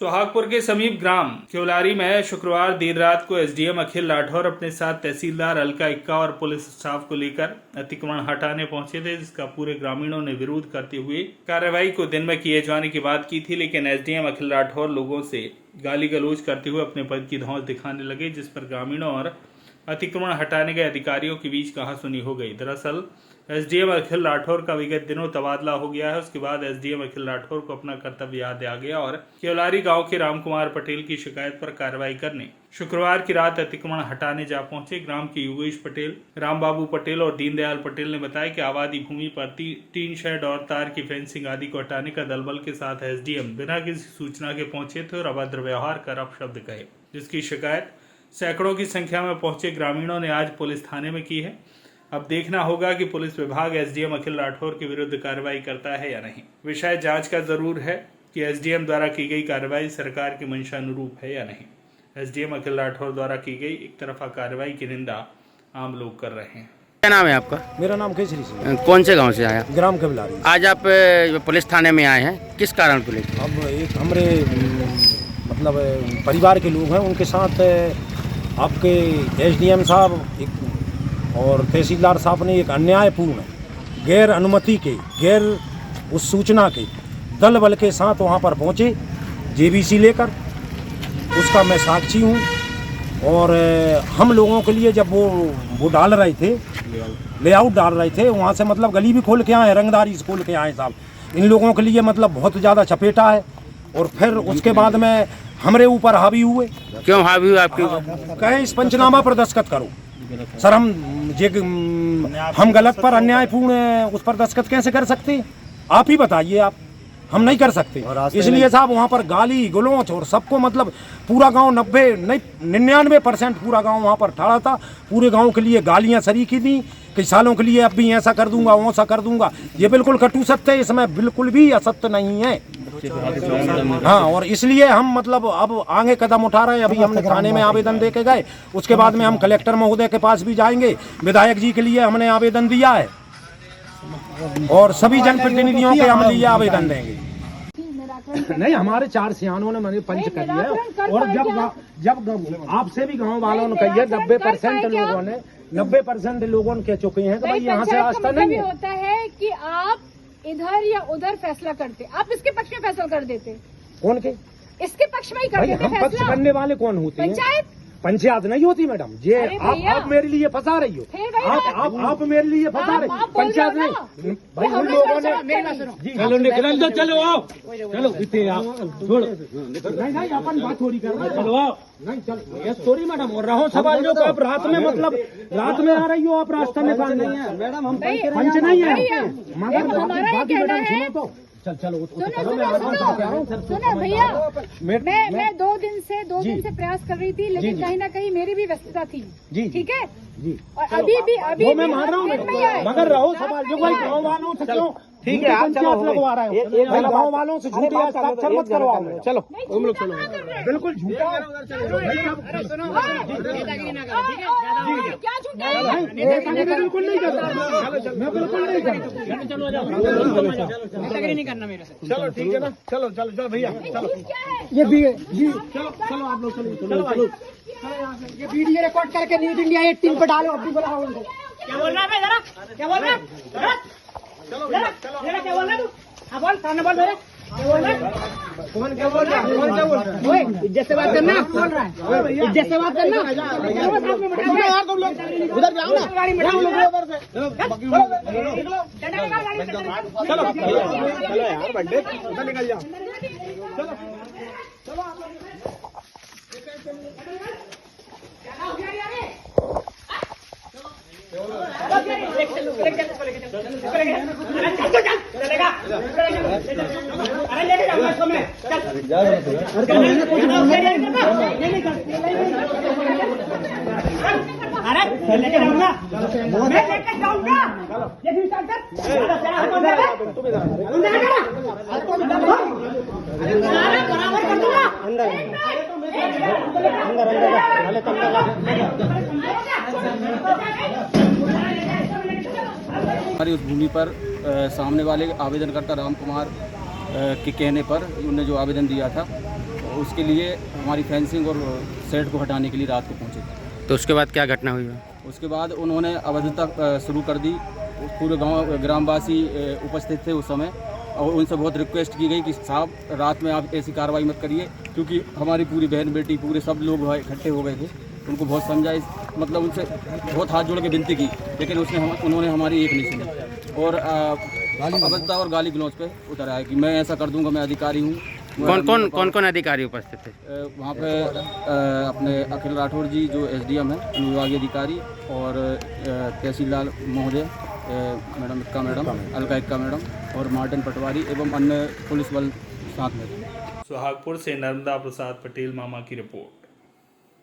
सुहागपुर के समीप ग्राम केवलारी में शुक्रवार देर रात को एसडीएम अखिल राठौर अपने साथ तहसीलदार अलका इक्का और पुलिस स्टाफ को लेकर अतिक्रमण हटाने पहुंचे थे, जिसका पूरे ग्रामीणों ने विरोध करते हुए कार्रवाई को दिन में किए जाने की बात की थी। लेकिन एसडीएम अखिल राठौर लोगों से गाली गलौज करते हुए अपने पद की धौंस दिखाने लगे, जिस पर ग्रामीणों और अतिक्रमण हटाने गए अधिकारियों के बीच कहासुनी हो गई। दरअसल एसडीएम अखिल राठौर का विगत दिनों तबादला हो गया है। उसके बाद एसडीएम अखिल राठौर को अपना कर्तव्य याद आ गया और केवलारी गांव के रामकुमार पटेल की शिकायत पर कार्रवाई करने शुक्रवार की रात अतिक्रमण हटाने जा पहुंचे। ग्राम के योगेश पटेल, रामबाबू पटेल और दीनदयाल पटेल ने बताया कि आबादी भूमि पर टीन शेड और तार की फेंसिंग आदि को हटाने का दलबल के साथ एसडीएम बिना किसी सूचना के पहुंचे थे और अभद्र व्यवहार कर अपशब्द कहे, जिसकी शिकायत सैकड़ों की संख्या में पहुंचे ग्रामीणों ने आज पुलिस थाने में की है। अब देखना होगा कि पुलिस विभाग एसडीएम अखिल राठौर के विरुद्ध कार्रवाई करता है या नहीं। विषय जांच का जरूर है कि एसडीएम द्वारा की गई कार्रवाई सरकार की मंशा अनुरूप है या नहीं। एसडीएम अखिल राठौर द्वारा की गई एक तरफा कार्रवाई की निंदा आम लोग कर रहे हैं। क्या नाम है आपका? मेरा नाम केसरी सिंह। कौन से गांव से आया? ग्राम केवलारी। आज आप पुलिस थाने में आए हैं, किस कारण को लेकर? अब एक हमारे मतलब परिवार के लोग हैं, उनके साथ आपके एसडीएम साहब और तहसीलदार साहब ने एक अन्यायपूर्ण, गैर अनुमति के, गैर उस सूचना के दल बल के साथ वहाँ पर पहुँचे जेबीसी लेकर। उसका मैं साक्षी हूँ। और हम लोगों के लिए जब वो डाल रहे थे, लेआउट डाल रहे थे, वहाँ से मतलब गली भी खोल के आए, रंगदारी से खोल के आए साहब। इन लोगों के लिए मतलब बहुत ज़्यादा चपेटा है। और फिर उसके बाद में हमारे ऊपर हावी हुए। क्यों हावी हुए आपके? कहें इस पंचनामा पर दस्तखत करो। सर हम गलत पर अन्यायपूर्ण उस पर दस्तखत कैसे कर सकते? आप ही बताइए। आप हम नहीं कर सकते। इसलिए साहब वहाँ पर गाली गलौज और सबको मतलब पूरा गांव 99% पूरा गांव वहाँ पर ठहरा था। पूरे गांव के लिए गालियाँ सरीखी थी कई सालों के लिए। अब भी ऐसा कर दूंगा, वैसा कर दूंगा। ये बिल्कुल कटु सत्य है, इसमें बिल्कुल भी असत्य नहीं है। हाँ, और इसलिए हम मतलब अब आगे कदम उठा रहे हैं। अभी हमने थाने में आवेदन दे के गए, उसके बाद में हम कलेक्टर महोदय के पास भी जाएंगे। विधायक जी के लिए हमने आवेदन दिया है और सभी जनप्रतिनिधियों के हम लिए आवेदन देंगे। नहीं, हमारे 4 सियानों ने मैंने पंच कर दिया है। और जब आपसे भी गांव वालों ने कही है, 90% लोगों ने 90% लोगों कह चुके हैं कि भाई यहाँ से रास्ता नहीं है। होता है कि आप इधर या उधर फैसला करते, आप इसके पक्ष में फैसला कर देते। कौन के? इसके पक्ष में ही कर देते। हम पक्ष करने वाले कौन होते हैं? पंचायत। पंचायत नहीं होती मैडम। ये आप मेरे लिए फंसा रही हो। आप मेरे लिए फंसा रहे। पंचायत नहीं भाई, उन लोगों ने। चलो निकल दो, चलो आओ, चलो छोड़ो। नहीं अपन बात थोड़ी कर रहे। चलो आओ। नहीं चलो सॉरी मैडम। और रहो सवाल जो आप रात में मतलब रात में आ रही हो, आप रास्ता निकाल नहीं है मैडम। हम पंच नहीं है, मगर बाकी मैडम सुनो तो। चलो भैया, मैं 2 दिन से प्रयास कर रही थी, लेकिन कहीं ना कहीं मेरी भी व्यस्तता थी। ठीक है जी। और अभी मैं मान रहा हूँ, मगर रहो सवाल जो भाई गाँव वालों से क्यों। ठीक है, आप चलो लगवा रहे हो गाँव वालों से झूठे हस्ताक्षर मत करवाओ। चलो तुम लोग चलो, बिल्कुल झूठा। बिल्कुल नहीं करता, मैं बिल्कुल नहीं करता। चलो ठीक है ना। चलो भैया, चलो ये जी चलो आप लोग चलो। ये वीडियो रिकॉर्ड करके न्यूज इंडिया 18 पे डालो। अभी बोला क्या बोल रहा है? जरा क्या बोल रहा है? चलो क्या बोल रहा है तू? हाँ बोल, सामने बोल। मेरे क्या बोल रहा है? कौन क्या बोल रहा है? कौन क्या बोल रहा है? ओए इज्जत से बात करना। बोल रहा है इज्जत से बात करना। यार तुम लोग उधर जाओ ना, गाड़ी में उधर से। चलो यार बंदे उधर निकल जाओ। चलो आप लोग लेके जाऊंगा, मैं लेके जाऊंगा। ये भी स्टार्ट कर। बराबर कर दूंगा। हमारी उस भूमि पर सामने वाले आवेदनकर्ता रामकुमार के कहने पर उन्होंने जो आवेदन दिया था उसके लिए हमारी फेंसिंग और शेड को हटाने के लिए रात को पहुँचे थे। तो उसके बाद क्या घटना हुई है? उसके बाद उन्होंने अवैधता शुरू कर दी। पूरे गांव ग्रामवासी उपस्थित थे उस समय और उनसे बहुत रिक्वेस्ट की गई कि साहब रात में आप ऐसी कार्रवाई मत करिए, क्योंकि हमारी पूरी बहन बेटी पूरे सब लोग इकट्ठे हो गए थे। उनको बहुत समझाई, मतलब उनसे बहुत हाथ जोड़ के विनती की, लेकिन उन्होंने हमारी एक नहीं सुनी और अभद्रता और गाली गलौज पे उतर आया कि मैं ऐसा कर दूंगा, मैं अधिकारी हूँ। कौन कौन अधिकारी उपस्थित थे? वहाँ पे अपने अखिल राठौर जी जो एसडीएम हैं, अनुविभागीय अधिकारी, और तहसीलदार महोदय मैडम अलका इक्का मैडम और मार्टिन पटवारी एवं अन्य पुलिस बल साथ में थे। सुहागपुर से नर्मदा प्रसाद पटेल मामा की रिपोर्ट।